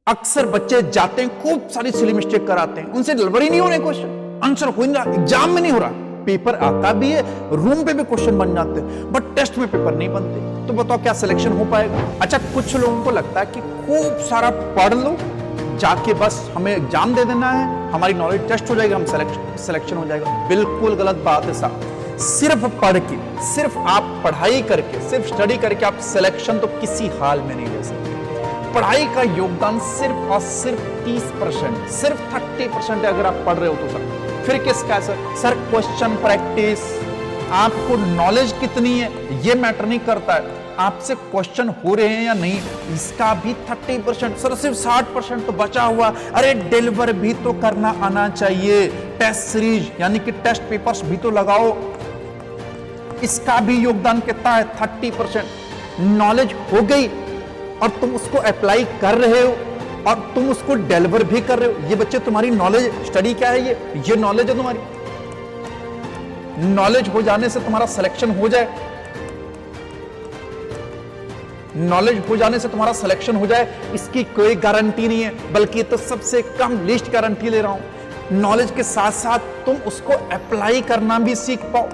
अक्सर बच्चे जाते हैं, खूब सारी सिली मिस्टेक कराते हैं, उनसे डिलीवर ही नहीं हो रहे क्वेश्चन, आंसर हो नहीं रहा, एग्जाम में नहीं हो रहा, पेपर आता भी है, रूम पे भी क्वेश्चन बन जाते हैं, बट टेस्ट में पेपर नहीं बनते। तो बताओ क्या सिलेक्शन हो पाएगा? अच्छा, कुछ लोगों को लगता है कि खूब सारा पढ़ लो, जाके बस हमें एग्जाम दे देना है, हमारी नॉलेज टेस्ट हो जाएगी, हम सिलेक्शन हो जाएगा। बिल्कुल गलत बात है साहब। सिर्फ पढ़ के, सिर्फ आप पढ़ाई करके, सिर्फ स्टडी करके आप सिलेक्शन तो किसी हाल में नहीं ले सकते। पढ़ाई का योगदान सिर्फ और सिर्फ 30%, सिर्फ 30% है अगर आप पढ़ रहे हो तो सर। फिर किसका है सर? क्वेश्चन प्रैक्टिस, आपको नॉलेज कितनी है ये मैटर नहीं करता है, आपसे क्वेश्चन हो रहे हैं या नहीं, इसका भी 30%। सर सिर्फ 60% तो बचा हुआ, अरे डिलीवर भी तो करना आना चाहिए, टेस्ट सीरीज यानी कि टेस्ट पेपर्स भी तो लगाओ, इसका भी योगदान कितना है? 30%। नॉलेज हो गई और तुम उसको अप्लाई कर रहे हो और तुम उसको डिलीवर भी कर रहे हो, ये बच्चे तुम्हारी नॉलेज, स्टडी क्या है ये नॉलेज है तुम्हारी। नॉलेज हो जाने से तुम्हारा सिलेक्शन हो जाए, नॉलेज हो जाने से तुम्हारा सिलेक्शन हो जाए, इसकी कोई गारंटी नहीं है, बल्कि तो सबसे कम लिस्ट गारंटी ले रहा हूं। नॉलेज के साथ साथ तुम उसको अप्लाई करना भी सीख पाओ।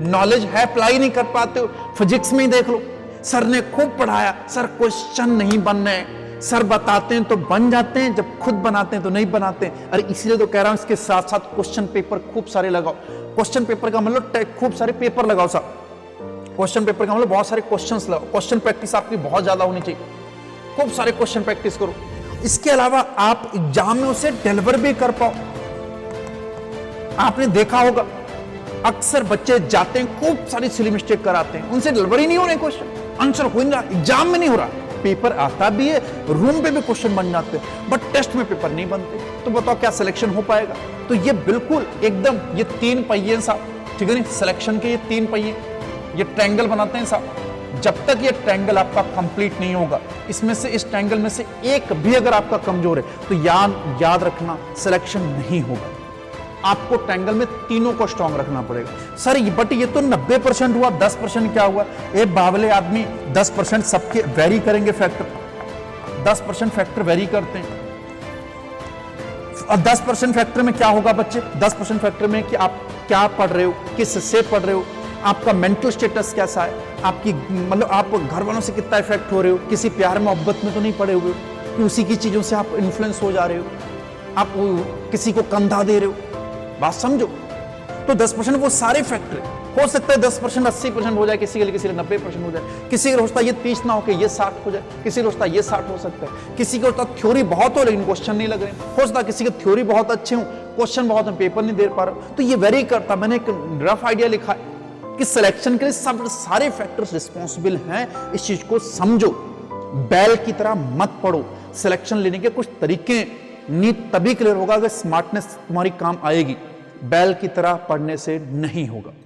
नॉलेज है, अप्लाई नहीं कर पाते हो, फिजिक्स में ही देख लो, सर ने खूब पढ़ाया, सर क्वेश्चन नहीं बन रहे, सर बताते हैं तो बन जाते हैं, जब खुद बनाते हैं तो नहीं बनाते। अरे इसीलिए तो कह रहा हूं इसके साथ साथ क्वेश्चन पेपर खूब सारे लगाओ। क्वेश्चन पेपर का मतलब खूब सारे पेपर लगाओ साहब, क्वेश्चन पेपर का मतलब बहुत सारे क्वेश्चंस लगाओ, क्वेश्चन प्रैक्टिस आपकी बहुत ज्यादा होनी चाहिए, खूब सारे क्वेश्चन प्रैक्टिस करो। इसके अलावा आप एग्जाम में उसे डिलीवर भी कर पाओ। आपने देखा होगा अक्सर बच्चे जाते हैं, खूब सारी सिली मिस्टेक कराते हैं, उनसे डिलीवर ही नहीं हो रहे क्वेश्चन, आंसर हो नहीं रहा, एग्जाम में नहीं हो रहा, पेपर आता भी है, रूम पे भी क्वेश्चन बन जाते हैं, बट टेस्ट में पेपर नहीं बनते। तो बताओ क्या सिलेक्शन हो पाएगा? तो ये बिल्कुल एकदम ये 3 पहिए साहब, ठीक है नहीं, सिलेक्शन के ये 3 पहिए, ये ट्रायंगल बनाते हैं साहब। जब तक ये ट्रायंगल आपका कंप्लीट नहीं होगा, इसमें से इस ट्रायंगल में से एक भी अगर आपका कमजोर है तो याद रखना सिलेक्शन नहीं होगा। आपको ट्रायंगल में तीनों को स्ट्रॉन्ग रखना पड़ेगा। सर बट ये तो 90% हुआ, 10% क्या हुआ? एक बावले आदमी 10% सबके वेरी करेंगे फैक्टर, 10% फैक्टर वेरी करते हैं। और 10% फैक्टर में क्या होगा बच्चे? 10% फैक्टर में कि आप क्या पढ़ रहे हो, किससे पढ़ रहे हो, आपका मेंटल स्टेटस कैसा है, आपकी मतलब आप घर वालों से कितना इफेक्ट हो रहे हो, किसी प्यार मोहब्बत में तो नहीं पड़े हुए कि उसी की चीजों से आप इन्फ्लुएंस हो जा रहे हो, आप किसी को कंधा दे रहे हो, बात समझो। तो 10% वो सारे फैक्टर हो सकता है, 10% 80% हो जाए किसी के लिए, किसी के लिए 90% हो जाए, किसी के होता है ये 30 ना होकर ये 60 हो जाए, किसी को होता है ये 60 हो सकता है, किसी को होता है थ्योरी बहुत हो लेकिन क्वेश्चन नहीं लग रहे, हो सकता है किसी के थ्योरी बहुत अच्छे हो, क्वेश्चन बहुत है, पेपर नहीं दे पा रहा। तो ये वेरी करता, मैंने एक रफ आइडिया लिखा है कि सिलेक्शन के लिए सब सारे फैक्टर्स रिस्पॉन्सिबल हैं, इस चीज को समझो। बैल की तरह मत पढ़ो, सिलेक्शन लेने के कुछ तरीके नीट तभी क्लियर होगा अगर स्मार्टनेस तुम्हारी काम आएगी, बैल की तरह पढ़ने से नहीं होगा।